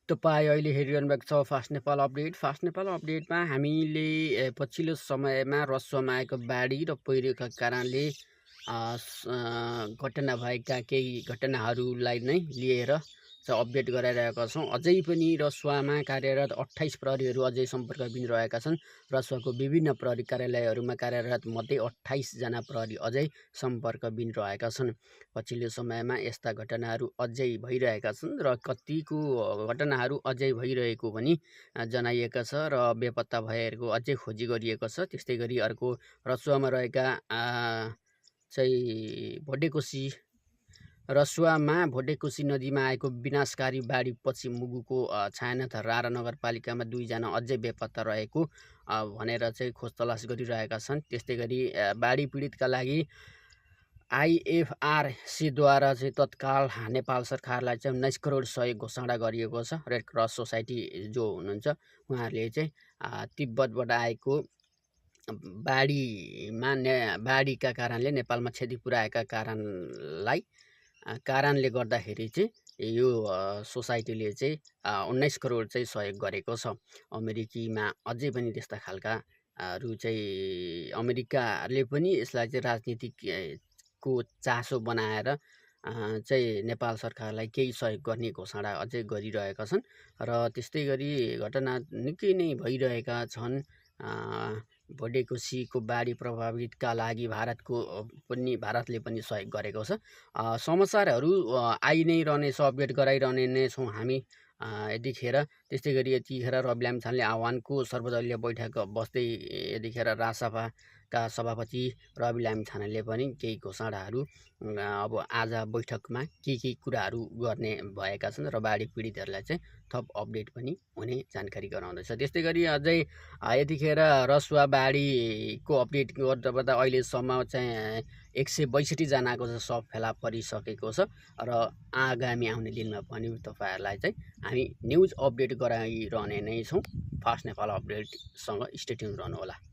तपाईँ अहिले हेरिरहनु भएको छ fast Nepal update. Fast Nepal अपडेटमा हामीले पछिल्लो समयमा रसुवामा आएको बाढी र पहिरोका कारणले घटना भएका केही घटनाहरूलाई नै लिएर चाहिँ अपडेट गराइरहेका छौँ। अझै पनि रसुवामा कार्यरत 28 प्रहरीहरू अझै सम्पर्कविहीन रहेका छन्। रसुवाको विभिन्न प्रहरी कार्यालयहरूमा कार्यरत मध्ये 28 जना प्रहरी अझै सम्पर्कविहीन रहेका छन्। पछिल्लो समयमा यस्ता घटनाहरू अझै भइरहेका छन् र कतिको घटनाहरू अझै भइरहेको पनि जनाइएको छ र बेपत्ता भएहरूको अझै खोजी गरिएको छ। त्यस्तै गरी अर्को रसुवामा रहेका चाहिँ रसुवामा भोटेकोसी नदीमा आएको विनाशकारी बाढीपछि मुगुको छायानाथ रारा नगरपालिकामा 2 जना अझै बेपत्ता रहेको भनेर चाहिँ खोज तलास गरिरहेका छन्। त्यस्तै गरी बाढी पीडितका लागि IFRC द्वारा चाहिँ तत्काल नेपाल सरकारलाई चाहिँ 19 करोड सहयोग घोषणा गरिएको छ। रेड क्रस सोसाइटी जो हुनुहुन्छ उहाँहरूले चाहिँ तिब्बतबाट आएको बाढीका कारणले नेपालमा क्षति पुर्याएका कारणले गर्दाखेरि चाहिँ यो सोसाइटीले चाहिँ 19 करोड चाहिँ सहयोग गरेको छ। अमेरिकीमा अझै पनि त्यस्ता खालका अमेरिकाले पनि यसलाई चाहिँ राजनीतिक को चासो बनाएर चाहिँ नेपाल सरकारलाई केही सहयोग गर्ने घोषणा अझै गरिरहेका छन् र त्यस्तै गरी घटना निकै नै भइरहेका छन्। भोटेकोसीको बाढी प्रभावितका लागि भारतले पनि सहयोग गरेको छ। समाचारहरू आइ नै रहनेछ, अपडेट गराइरहने नै छौँ हामी यतिखेर। त्यस्तै गरी यतिखेर रवि लामिछानेले आह्वानको सर्वदलीय बैठक बस्दै यतिखेर राजसभाका सभापति रवि लामिछानेले पनि केही घोषणाहरू अब आज बैठकमा के कुराहरू गर्ने भएका छन् र बाढी पीडितहरूलाई चाहिँ थप अपडेट पनि हुने जानकारी गराउँदैछ। त्यस्तै गरी अझै यतिखेर रसुवा बाढीको अपडेट गर्दा अहिलेसम्म चाहिँ 162 जनाको चाहिँ शव फेला परिसकेको छ र आगामी आउने दिनमा पनि तपाईँहरूलाई चाहिँ हामी न्युज अपडेट गराइरहने नै छौँ। फास्ट नेपाल अपडेटसँग स्टे ट्युन रहनुहोला।